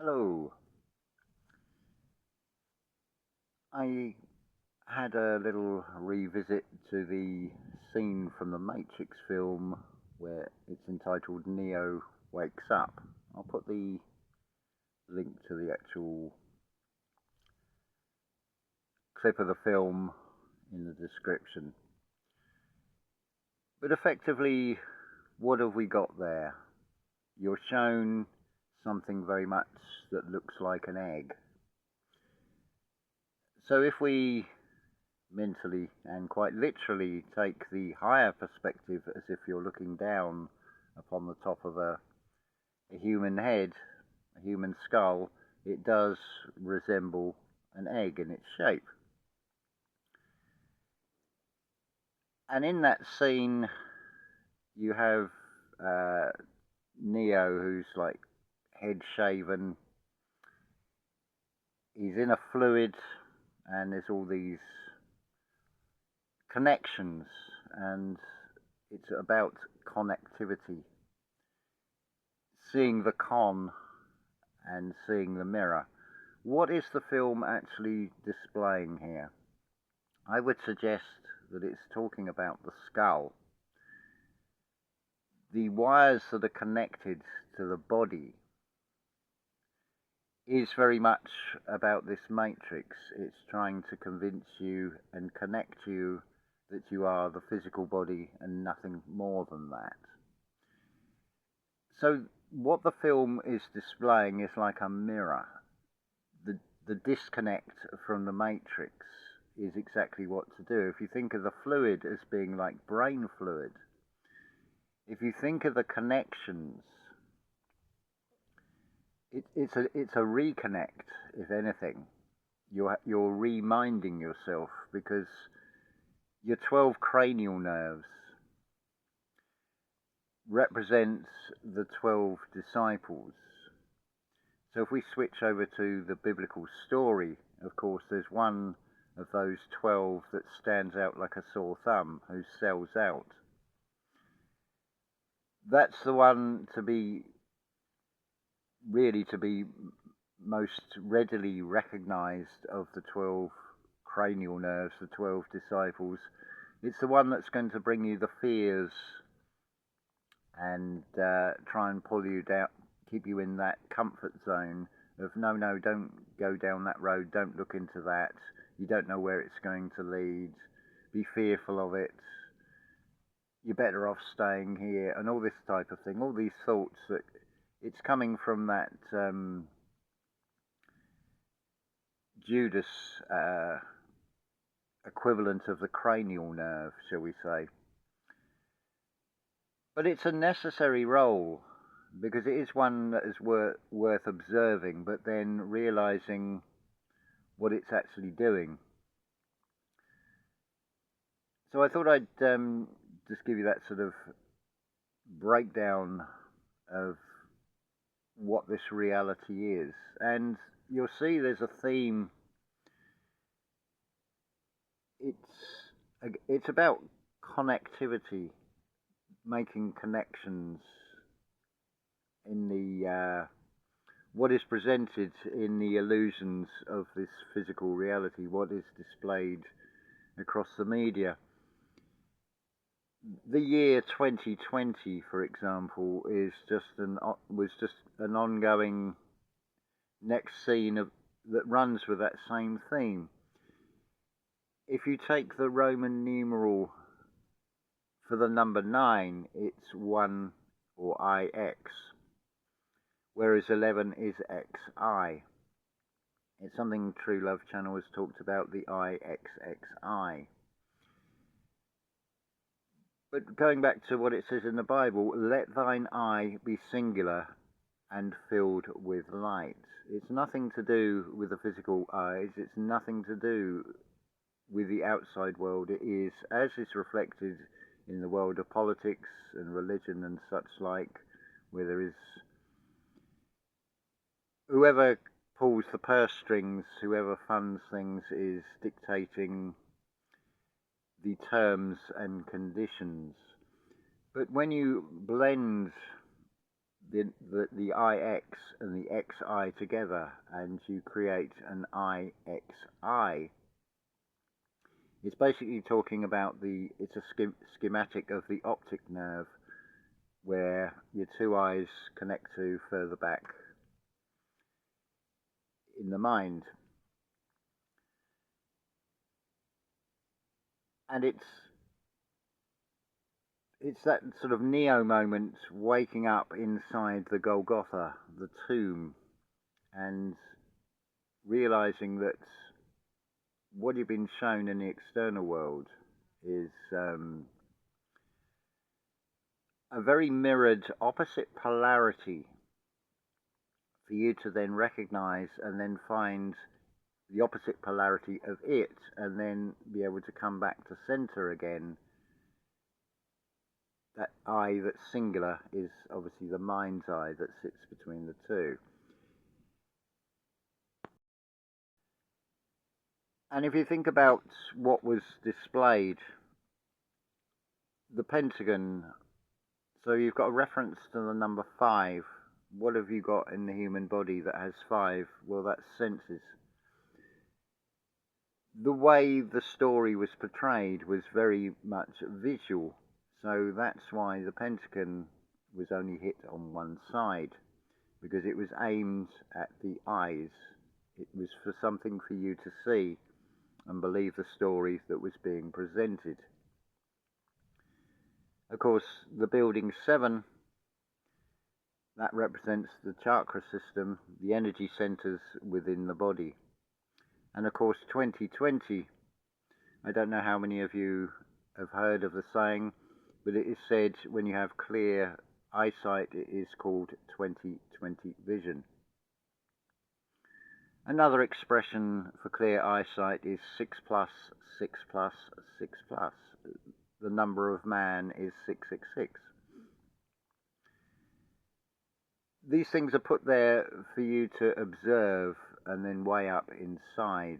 Hello. I had a little revisit to the scene from the Matrix film where it's entitled Neo Wakes Up. I'll put the link to the actual clip of the film in the description. But effectively, what have we got there? You're shown something very much that looks like an egg. So if we mentally and quite literally take the higher perspective as if you're looking down upon the top of a human head, a human skull, it does resemble an egg in its shape. And in that scene, you have Neo, who's like head shaven. He's in a fluid, and there's all these connections, and it's about connectivity. Seeing the con and seeing the mirror. What is the film actually displaying here? I would suggest that it's talking about the skull. The wires that are connected to the body is very much about this matrix. It's trying to convince you and connect you that you are the physical body and nothing more than that. So what the film is displaying is like a mirror. The disconnect from the matrix is exactly what to do. If you think of the fluid as being like brain fluid, if you think of the connections, it's a reconnect, if anything. You're reminding yourself, because your 12 cranial nerves represents the 12 disciples. So if we switch over to the biblical story, of course, there's one of those 12 that stands out like a sore thumb, who sells out. That's the one to be most readily recognized of the 12 cranial nerves, the 12 disciples. It's the one that's going to bring you the fears and try and pull you down, keep you in that comfort zone of no, don't go down that road, don't look into that, you don't know where it's going to lead, be fearful of it, you're better off staying here, and all this type of thing, all these thoughts that it's coming from that Judas equivalent of the cranial nerve, shall we say. But it's a necessary role, because it is one that is worth observing, but then realizing what it's actually doing. So I thought I'd just give you that sort of breakdown of what this reality is. And you'll see there's a theme. It's about connectivity, making connections in the what is presented in the illusions of this physical reality, what is displayed across the media. The year 2020, for example, was just an ongoing next scene that runs with that same theme. If you take the Roman numeral for the number 9, it's 1 or IX, whereas 11 is XI. It's something True Love Channel has talked about, the IXXI. But going back to what it says in the Bible, let thine eye be singular and filled with light. It's nothing to do with the physical eyes, it's nothing to do with the outside world. It is, as is reflected in the world of politics and religion and such like, where there is whoever pulls the purse strings, whoever funds things, is dictating the terms and conditions. But when you blend the IX and the XI together, and you create an IXI. It's basically talking about it's a schematic of the optic nerve, where your two eyes connect to further back in the mind. And it's that sort of Neo moment, waking up inside the Golgotha, the tomb, and realizing that what you've been shown in the external world is a very mirrored opposite polarity for you to then recognize and then find the opposite polarity of it, and then be able to come back to center again. That eye that's singular is obviously the mind's eye that sits between the two. And if you think about what was displayed, the Pentagon, so you've got a reference to the number 5. What have you got in the human body that has 5? Well, that's senses. The way the story was portrayed was very much visual, so that's why the Pentagon was only hit on one side, because it was aimed at the eyes. It was for something for you to see and believe the story that was being presented. Of course, the building 7, that represents the chakra system, the energy centers within the body. And of course, 2020, I don't know how many of you have heard of the saying, but it is said when you have clear eyesight, it is called 20/20 vision. Another expression for clear eyesight is 6 plus, 6 plus, 6 plus. The number of man is 666. These things are put there for you to observe and then weigh up inside.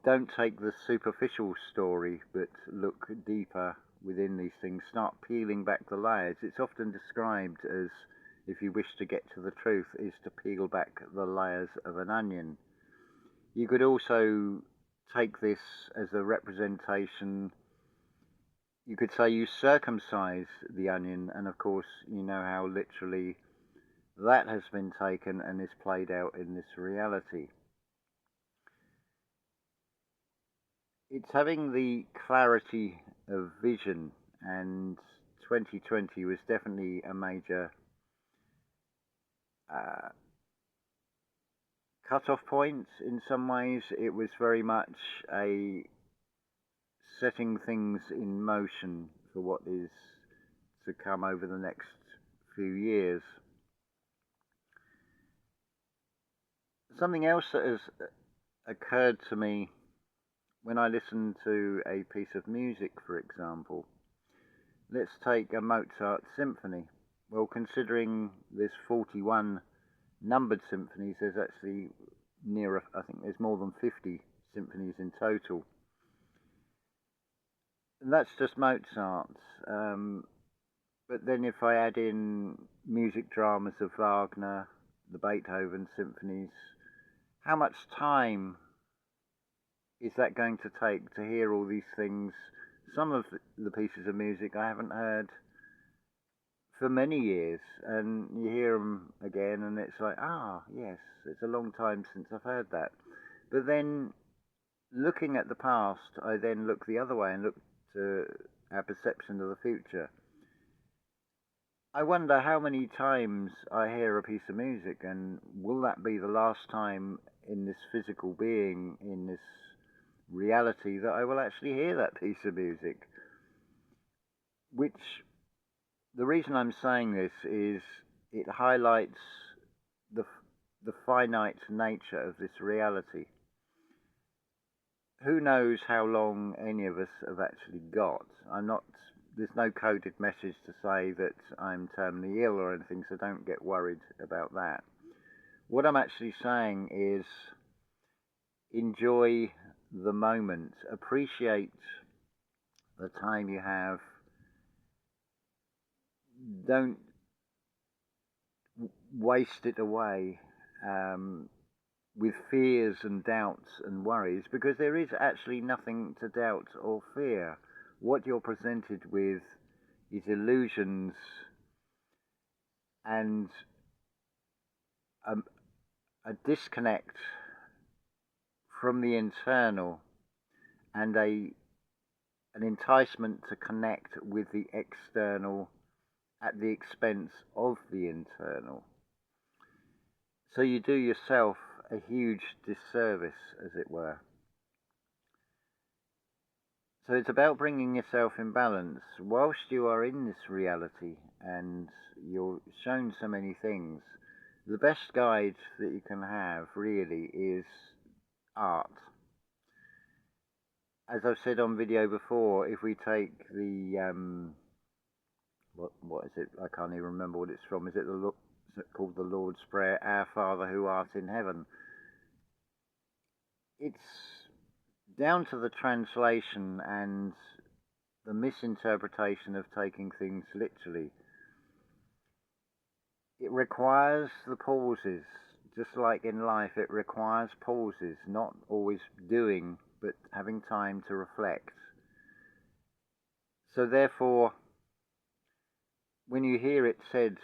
Don't take the superficial story, but look deeper within these things. Start peeling back the layers. It's often described as, if you wish to get to the truth, is to peel back the layers of an onion. You could also take this as a representation. You could say you circumcise the onion, and of course you know how literally that has been taken and is played out in this reality. It's having the clarity of vision, and 2020 was definitely a major cut-off point in some ways. It was very much a setting things in motion for what is to come over the next few years. Something else that has occurred to me when I listen to a piece of music, for example, let's take a Mozart symphony. Well, considering there's 41 numbered symphonies, there's actually I think there's more than 50 symphonies in total. And that's just Mozart's. But then if I add in music dramas of Wagner, the Beethoven symphonies, how much time is that going to take to hear all these things? Some of the pieces of music I haven't heard for many years, and you hear them again and it's like, yes, it's a long time since I've heard that. But then, looking at the past, I then look the other way and look to our perception of the future. I wonder how many times I hear a piece of music, and will that be the last time in this physical being, in this reality, that I will actually hear that piece of music? Which, the reason I'm saying this is it highlights the finite nature of this reality. Who knows how long any of us have actually got? There's no coded message to say that I'm terminally ill or anything, so don't get worried about that. What I'm actually saying is enjoy the moment, appreciate the time you have, don't waste it away with fears and doubts and worries, because there is actually nothing to doubt or fear. What you're presented with is illusions and a, a disconnect from the internal, and an enticement to connect with the external at the expense of the internal. So you do yourself a huge disservice, as it were. So it's about bringing yourself in balance whilst you are in this reality and you're shown so many things. The best guide that you can have really is art. As I've said on video before, if we take the what is it? I can't even remember what it's from. Is it called the Lord's Prayer? Our Father who art in heaven. It's down to the translation and the misinterpretation of taking things literally. It requires the pauses, just like in life. It requires pauses, not always doing, but having time to reflect. So therefore, when you hear it said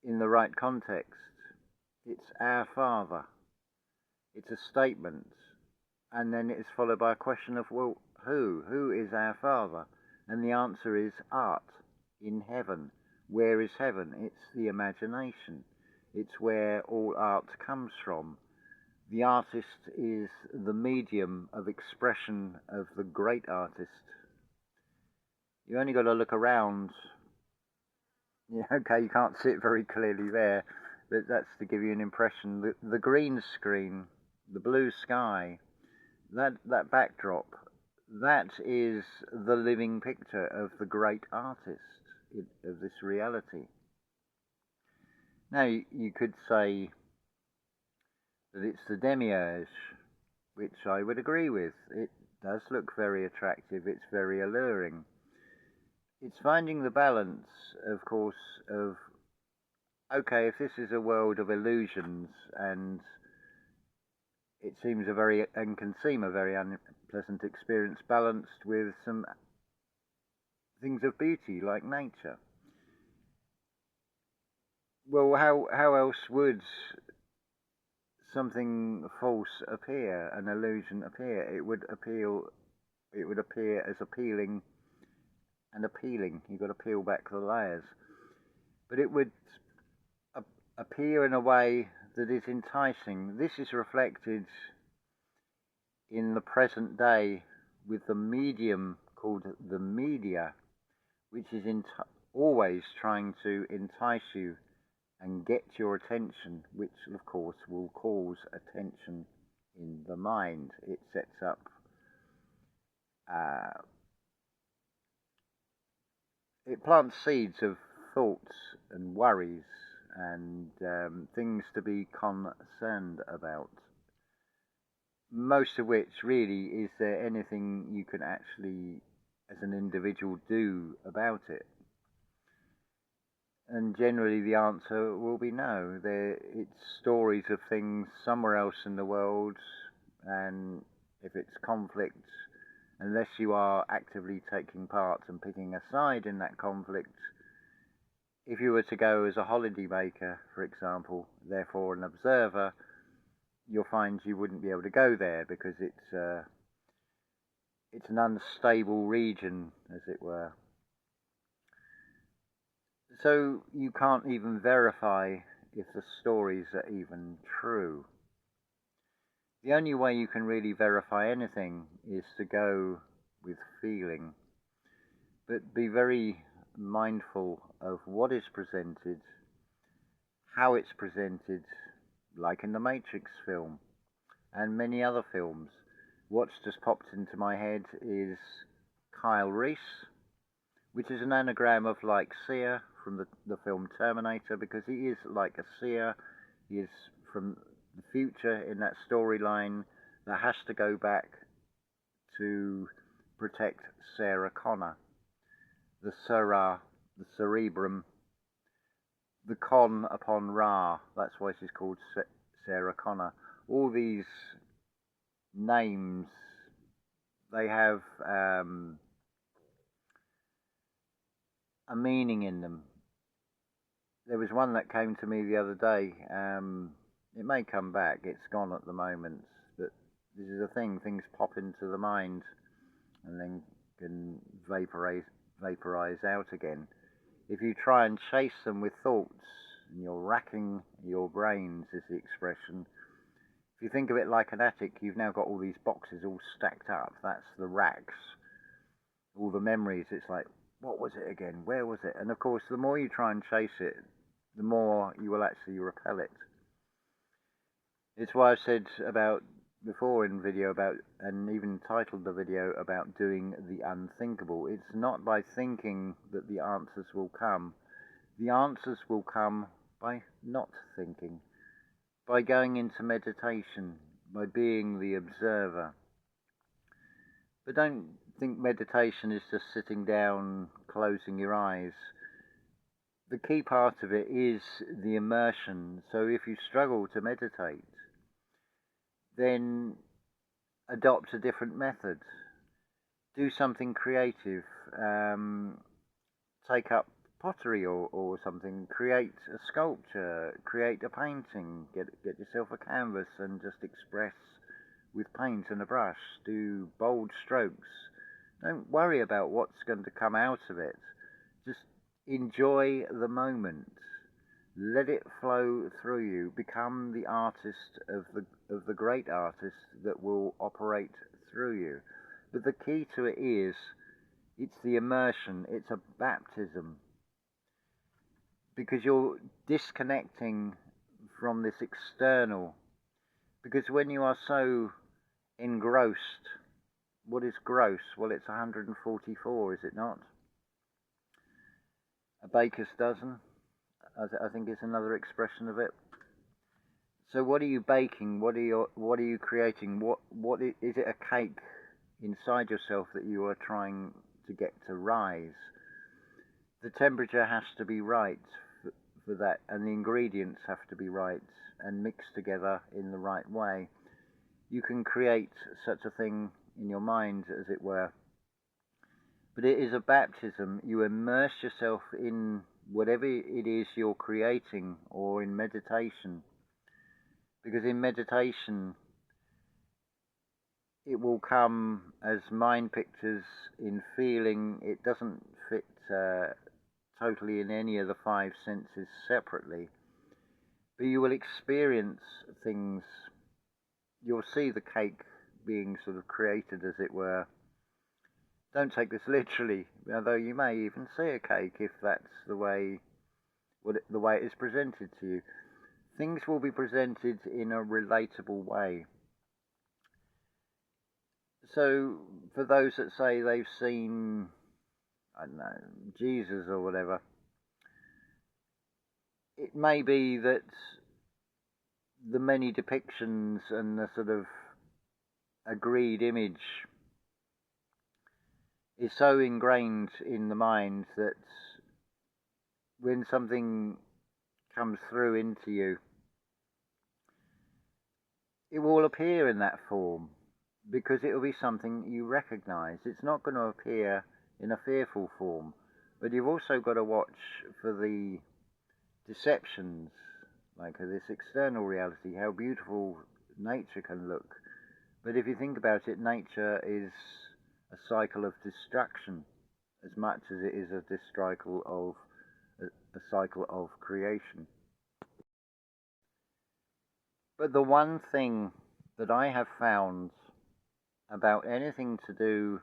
in the right context, it's our Father. It's a statement, and then it's followed by a question of, well, who? Who is our Father? And the answer is art in heaven. Where is heaven? It's the imagination. It's where all art comes from. The artist is the medium of expression of the great artist. You only got to look around. Yeah, okay, you can't see it very clearly there, but that's to give you an impression. The green screen, the blue sky, that backdrop, that is the living picture of the great artist of this reality. Now, you could say that it's the demiurge, which I would agree with. It does look very attractive, it's very alluring. It's finding the balance, of course, of, okay, if this is a world of illusions and it seems and can seem a very unpleasant experience, balanced with some things of beauty like nature. Well, how else would something false appear, an illusion appear? It would appear as appealing and appealing. You've got to peel back the layers. But it would appear in a way that is enticing. This is reflected in the present day with the medium called the media, which is always trying to entice you and get your attention, which of course will cause attention in the mind. It sets up it plants seeds of thoughts and worries and things to be concerned about. Most of which, really, is there anything you can actually, as an individual, do about it? And generally the answer will be no. It's stories of things somewhere else in the world, and if it's conflict, unless you are actively taking part and picking a side in that conflict, if you were to go as a holiday maker, for example, therefore an observer, you'll find you wouldn't be able to go there because it's an unstable region, as it were. So you can't even verify if the stories are even true. The only way you can really verify anything is to go with feeling, but be very mindful of what is presented, how it's presented, like in the Matrix film and many other films. What's just popped into my head is Kyle Reese, which is an anagram of like seer from the film Terminator, because he is like a seer. He is from the future in that storyline that has to go back to protect Sarah Connor, the the cerebrum, the con upon Ra, that's why she's called Sarah Connor. All these names, they have a meaning in them. There was one that came to me the other day. It may come back, it's gone at the moment, but this is a thing, things pop into the mind and then can vaporize out again. If you try and chase them with thoughts, and you're racking your brains, is the expression. If you think of it like an attic, you've now got all these boxes all stacked up. That's the racks. All the memories, it's like, what was it again? Where was it? And of course, the more you try and chase it, the more you will actually repel it. It's why I've said about before in video about, and even titled the video about doing the unthinkable. It's not by thinking that the answers will come. The answers will come by not thinking, by going into meditation, by being the observer. But don't think meditation is just sitting down, closing your eyes. The key part of it is the immersion. So if you struggle to meditate, then adopt a different method. Do something creative. Take up pottery or something. Create a sculpture. Create a painting. Get yourself a canvas and just express with paint and a brush. Do bold strokes. Don't worry about what's going to come out of it. Just enjoy the moment. Let it flow through you. Become the artist of the great artist that will operate through you. But the key to it is, it's the immersion. It's a baptism. Because you're disconnecting from this external. Because when you are so engrossed, what is gross? Well, it's 144, is it not? A baker's dozen, I think is another expression of it. So what are you baking? What are you creating? What is it, a cake inside yourself that you are trying to get to rise? The temperature has to be right for that, and the ingredients have to be right and mixed together in the right way. You can create such a thing in your mind, as it were. But it is a baptism. You immerse yourself in whatever it is you're creating, or in meditation. Because in meditation, it will come as mind pictures, in feeling. It doesn't fit totally in any of the five senses separately. But you will experience things. You'll see the cake being sort of created, as it were. Don't take this literally, although you may even see a cake if that's the way it is presented to you. Things will be presented in a relatable way. So, for those that say they've seen, I don't know, Jesus or whatever, it may be that the many depictions and the sort of agreed image is so ingrained in the mind that when something comes through into you, it will appear in that form, because it will be something you recognize. It's not going to appear in a fearful form, but you've also got to watch for the deceptions, like this external reality, how beautiful nature can look. But if you think about it, nature is a cycle of destruction as much as it is a cycle of creation. But the one thing that I have found about anything to do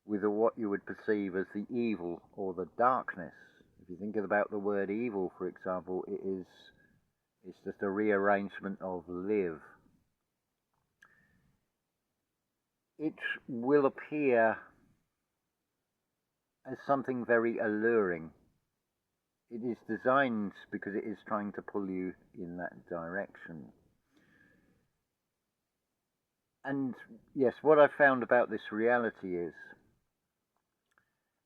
with what you would perceive as the evil or the darkness, if you think about the word evil, for example, it's just a rearrangement of live. It will appear as something very alluring. It is designed because it is trying to pull you in that direction. And yes, what I found about this reality is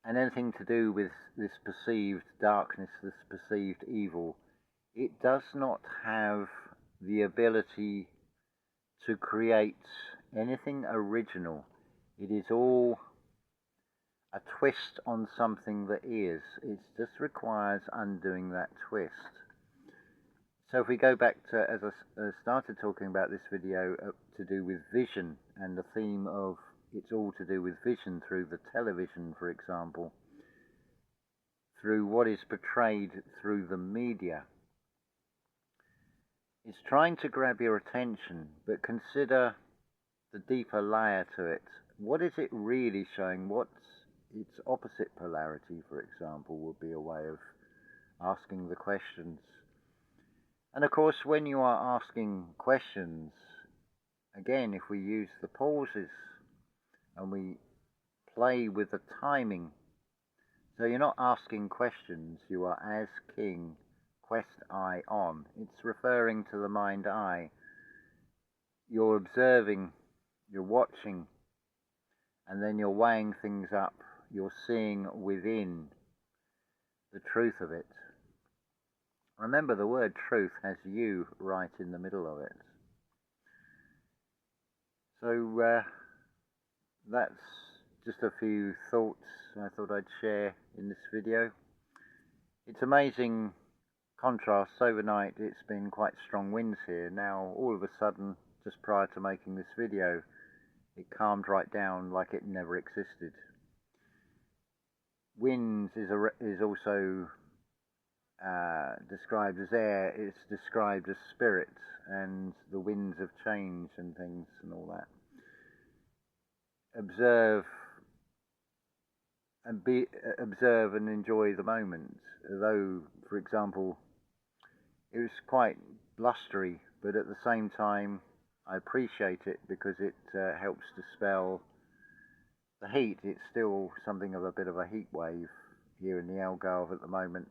and anything to do with this perceived darkness, this perceived evil, it does not have the ability to create anything original. It is all a twist on something that is. It just requires undoing that twist. So if we go back to, as I started talking about this video, to do with vision, and the theme of it's all to do with vision through the television, for example, through what is portrayed through the media. It's trying to grab your attention, but consider the deeper layer to it. What is it really showing? What's its opposite polarity, for example, would be a way of asking the questions. And of course, when you are asking questions, again, if we use the pauses and we play with the timing, so you're not asking questions, you are as king, quest eye on. It's referring to the mind eye. You're observing, you're watching, and then you're weighing things up. You're seeing within the truth of it. Remember, the word truth has you right in the middle of it. So that's just a few thoughts I thought I'd share in this video. It's amazing contrast. Overnight it's been quite strong winds here. Now all of a sudden, just prior to making this video, it calmed right down like it never existed. Winds is also described as air. It's described as spirit and the winds of change and things and all that. Observe and enjoy the moment. Though, for example, it was quite blustery, but at the same time I appreciate it because it helps dispel the heat. It's still something of a bit of a heat wave here in the Algarve at the moment.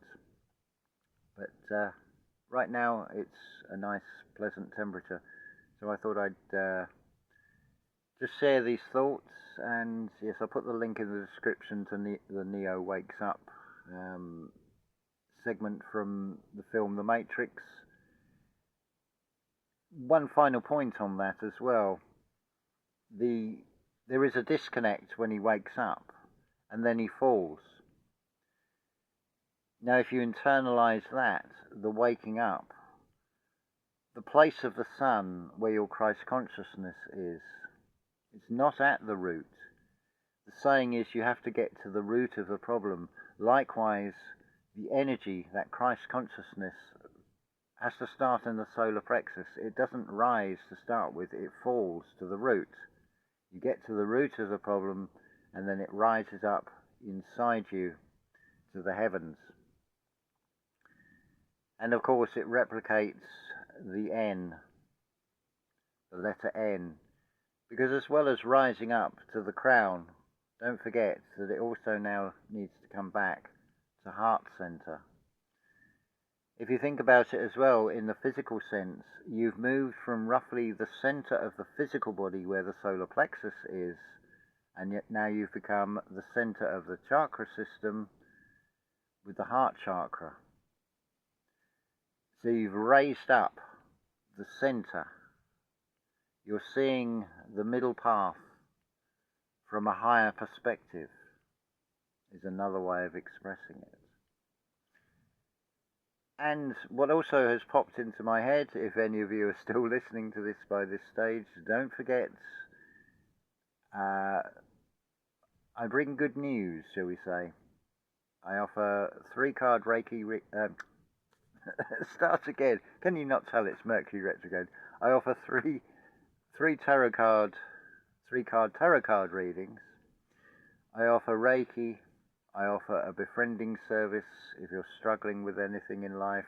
But right now it's a nice, pleasant temperature. So I thought I'd just share these thoughts. And yes, I'll put the link in the description to the Neo Wakes Up segment from the film The Matrix. One final point on that as well. There is a disconnect when he wakes up and then he falls. Now if you internalize that, the waking up, the place of the sun where your Christ consciousness is, it's not at the root. The saying is you have to get to the root of the problem. Likewise, the energy, that Christ consciousness, has to start in the solar plexus. It doesn't rise to start with, it falls to the root. You get to the root of the problem and then it rises up inside you to the heavens. And of course it replicates the N, the letter N. Because as well as rising up to the crown, don't forget that it also now needs to come back to heart center. If you think about it as well, in the physical sense, you've moved from roughly the center of the physical body where the solar plexus is, and yet now you've become the center of the chakra system with the heart chakra. So you've raised up the center. You're seeing the middle path from a higher perspective, is another way of expressing it. And what also has popped into my head, if any of you are still listening to this by this stage, don't forget, I bring good news, shall we say. I offer 3-card Reiki... Start again. Can you not tell it's Mercury retrograde? I offer three 3-card tarot card readings. I offer Reiki. I offer a befriending service if you're struggling with anything in life.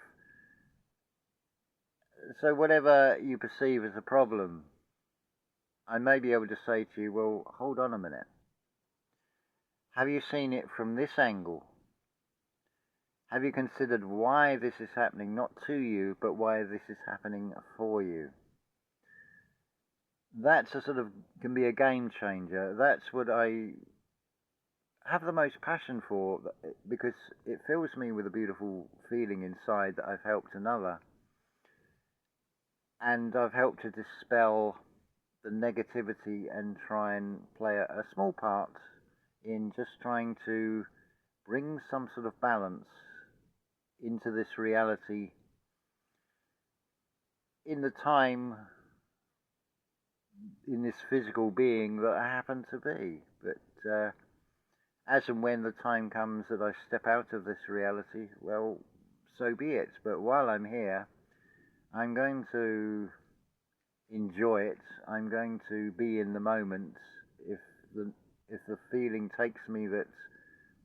So whatever you perceive as a problem, I may be able to say to you, well, hold on a minute. Have you seen it from this angle? Have you considered why this is happening, not to you, but why this is happening for you? That's a sort of, can be a game changer. That's what I have the most passion for, because it fills me with a beautiful feeling inside that I've helped another, and I've helped to dispel the negativity and try and play a small part in just trying to bring some sort of balance into this reality in the time, in this physical being that I happen to be. But as and when the time comes that I step out of this reality, well, so be it. But while I'm here, I'm going to enjoy it. I'm going to be in the moment. If the feeling takes me that,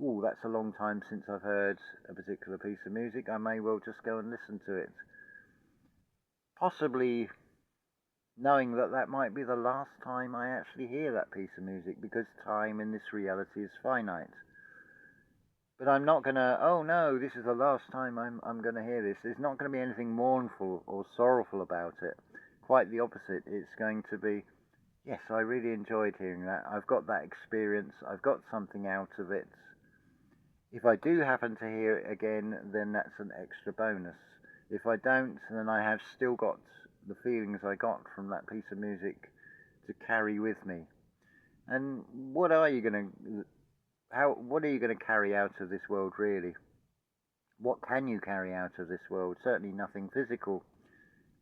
oh, that's a long time since I've heard a particular piece of music, I may well just go and listen to it. Possibly knowing that that might be the last time I actually hear that piece of music, because time in this reality is finite. But I'm not going to, oh no, this is the last time I'm going to hear this. There's not going to be anything mournful or sorrowful about it. Quite the opposite. It's going to be, yes, I really enjoyed hearing that. I've got that experience. I've got something out of it. If I do happen to hear it again, then that's an extra bonus. If I don't, then I have still got the feelings I got from that piece of music to carry with me. And what are you going to carry out of this world, really? What can you carry out of this world? Certainly nothing physical.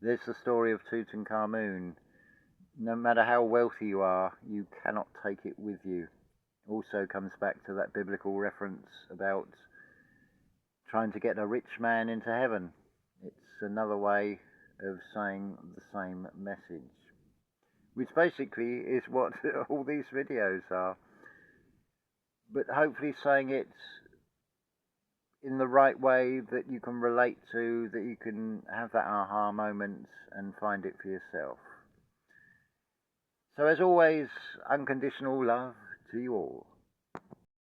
There's the story of Tutankhamun. No matter how wealthy you are, you cannot take it with you. Also comes back to that biblical reference about trying to get a rich man into heaven. It's another way of saying the same message, which basically is what all these videos are. But hopefully saying it in the right way that you can relate to, that you can have that aha moment and find it for yourself. So as always, unconditional love to you all.